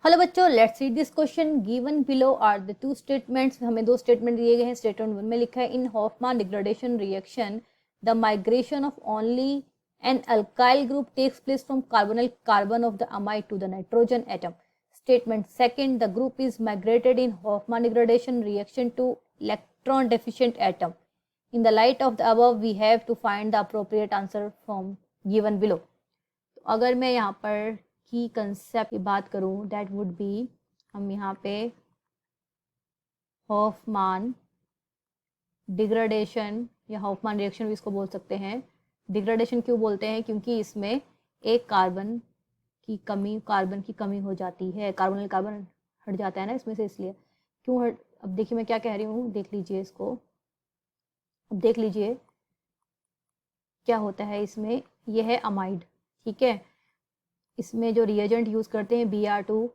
Hello बच्चों, let's read this question. Given below are the two statements. हमें दो statement दिए गए हैं। स्टेटमेंट 1 में लिखा है in Hofmann degradation reaction the migration of only an alkyl group takes place from carbonyl carbon of the amide to the nitrogen atom. Statement second, the group is migrated in Hofmann degradation reaction to electron deficient atom. In the light of the above, we have to find the appropriate answer from given below. तो अगर मैं यहाँ पर की concept की बात करूँ, that would be, हम यहाँ पे हॉफमान डिग्रेडेशन या हॉफमान रिएक्शन भी इसको बोल सकते हैं। डिग्रेडेशन क्यों बोलते हैं? क्योंकि इसमें एक कार्बन की कमी हो जाती है, कार्बोनिल कार्बन हट जाता है ना इसमें से, इसलिए। क्यों हट? अब देखिए मैं क्या कह रही हूँ, देख लीजिए इसको। अब देख लीजिए क्या होता है इसमें। यह है अमाइड, ठीक है। इसमें जो रिएजेंट यूज़ करते हैं Br2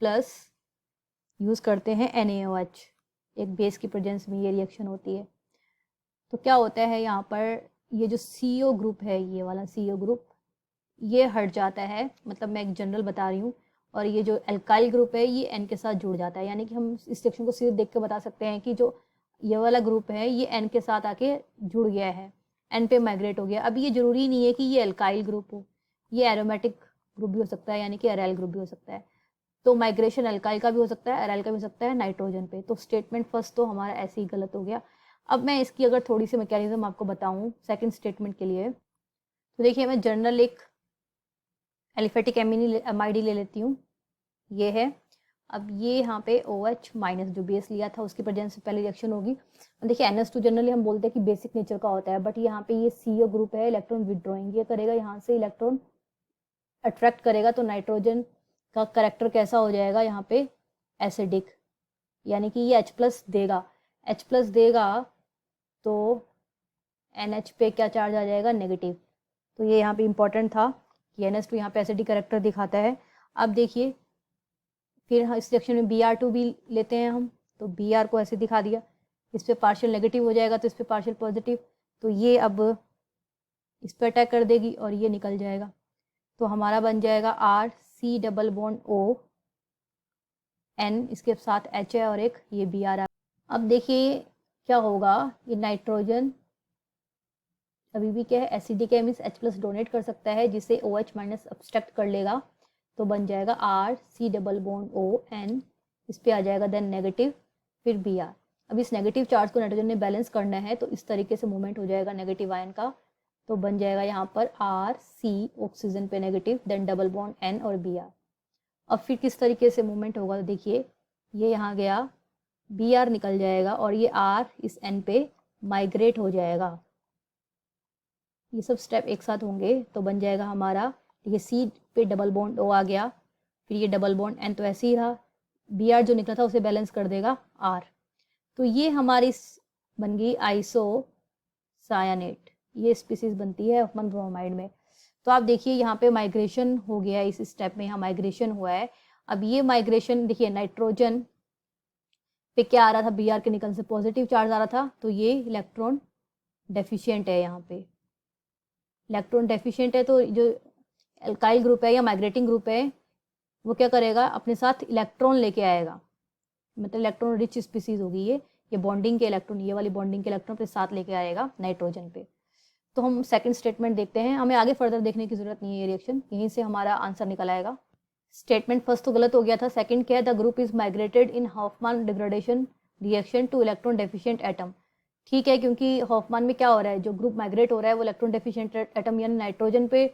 प्लस यूज़ करते हैं NaOH, एक बेस की प्रेजेंस में ये रिएक्शन होती है। तो क्या होता है यहाँ पर, ये जो CO ग्रुप है, ये वाला CO ग्रुप, ये हट जाता है। मतलब मैं एक जनरल बता रही हूँ। और ये जो एल्काइल ग्रुप है ये N के साथ जुड़ जाता है। यानी कि हम इस रिएक्शन को सीधे देख के बता सकते हैं कि जो ये वाला ग्रुप है ये N के साथ आके जुड़ गया है, N पे माइग्रेट हो गया। अब ये जरूरी नहीं है कि ये एल्काइल ग्रुप हो, ये एरोमेटिक ग्रुप भी हो सकता है, यानी कि एराइल ग्रुप भी हो सकता है। तो माइग्रेशन एल्काइल का भी हो सकता है, एराइल का भी हो सकता है नाइट्रोजन पे। तो स्टेटमेंट फर्स्ट तो हमारा ऐसे ही गलत हो गया। अब मैं इसकी अगर थोड़ी सी मैकेनिज्म आपको बताऊं सेकंड स्टेटमेंट के लिए, तो देखिए मैं जनरल एक एलिफेटिक एमाइड ले लेती हूँ, ये है। अब ये यहाँ पे OH माइनस जो बेस लिया था उसकी प्रेजेंस से पहले रिएक्शन होगी। देखिए NH2 जनरली हम बोलते हैं कि बेसिक नेचर का होता है, बट यहाँ पे ये CO ग्रुप है, इलेक्ट्रॉन विड्रॉइंग ये करेगा, यहाँ से इलेक्ट्रॉन अट्रैक्ट करेगा। तो नाइट्रोजन का करेक्टर कैसा हो जाएगा यहाँ पे? एसिडिक, यानी कि ये H+ देगा। H+ देगा तो NH पे क्या चार्ज आ जाएगा? नेगेटिव। तो ये यहाँ पे इंपॉर्टेंट था कि NH2 यहाँ पे एसिडिक करेक्टर दिखाता है। अब देखिए फिर इस रिएक्शन में Br2 भी लेते हैं हम, तो Br को ऐसे दिखा दिया, इस पर पार्शियल नेगेटिव हो जाएगा तो इस पर पार्शियल पॉजिटिव। तो ये अब इस पर अटैक कर देगी और ये निकल जाएगा। तो हमारा बन जाएगा RC double bond O N, इसके साथ H है और एक ये Br। अब देखिए क्या होगा, ये नाइट्रोजन अभी भी क्या है? एसिडिक है, मीन्स H+ डोनेट कर सकता है, जिसे OH माइनस अब्स्ट्रैक्ट कर लेगा। तो बन जाएगा RC double bond O N, इस पे आ जाएगा देन नेगेटिव, फिर Br। अब इस नेगेटिव चार्ज को नाइट्रोजन ने बैलेंस करना है, तो इस तरीके से मूवमेंट हो जाएगा नेगेटिव आयन का। तो बन जाएगा यहाँ पर RC ऑक्सीजन पे negative, then double bond N और Br। अब फिर किस तरीके से मूवमेंट होगा, तो देखिए ये यहाँ गया, Br निकल जाएगा और ये R इस N पे माइग्रेट हो जाएगा। ये सब स्टेप एक साथ होंगे तो बन जाएगा हमारा, ये C पे डबल बॉन्ड O आ गया, फिर ये डबल बॉन्ड N तो ऐसे ही रहा, Br जो निकला था उसे बैलेंस कर देगा R। तो ये हमारी बन गई आइसोसायानेट, ये स्पीसीज बनती है हॉफमैन ब्रोमाइड में। तो आप देखिए यहाँ पे माइग्रेशन हो गया, इस स्टेप में यहाँ माइग्रेशन हुआ है। अब ये माइग्रेशन देखिए, नाइट्रोजन पे क्या आ रहा था? Br के निकलने से पॉजिटिव चार्ज आ रहा था, तो ये इलेक्ट्रॉन डेफिशिएंट है। यहाँ पे इलेक्ट्रॉन डेफिशिएंट है, तो जो एल्काइल ग्रुप है या माइग्रेटिंग ग्रुप है वो क्या करेगा? अपने साथ इलेक्ट्रॉन लेके आएगा, मतलब इलेक्ट्रॉन रिच स्पीसीज होगी ये बॉन्डिंग के इलेक्ट्रॉन, ये वाली बॉन्डिंग के इलेक्ट्रॉन अपने साथ लेके आएगा नाइट्रोजन पे। तो हम सेकंड स्टेटमेंट देखते हैं, हमें आगे फर्दर देखने की जरूरत नहीं है, ये रिएक्शन यहीं से हमारा आंसर निकल आएगा। स्टेटमेंट फर्स्ट तो गलत हो गया था। सेकंड क्या है? The group is migrated in Hofmann degradation reaction to electron deficient atom. ठीक है, क्योंकि हॉफमान में क्या हो रहा है, जो ग्रुप माइग्रेट हो रहा है वो इलेक्ट्रॉन डेफिशिएंट एटम यानी नाइट्रोजन पे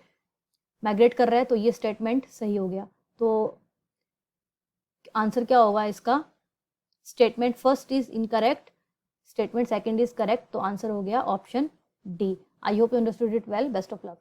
माइग्रेट कर रहा है, तो ये स्टेटमेंट सही हो गया। तो आंसर क्या होगा इसका? Statement first is incorrect, statement second is correct. तो आंसर हो गया option D. I hope you understood it well. Best of luck.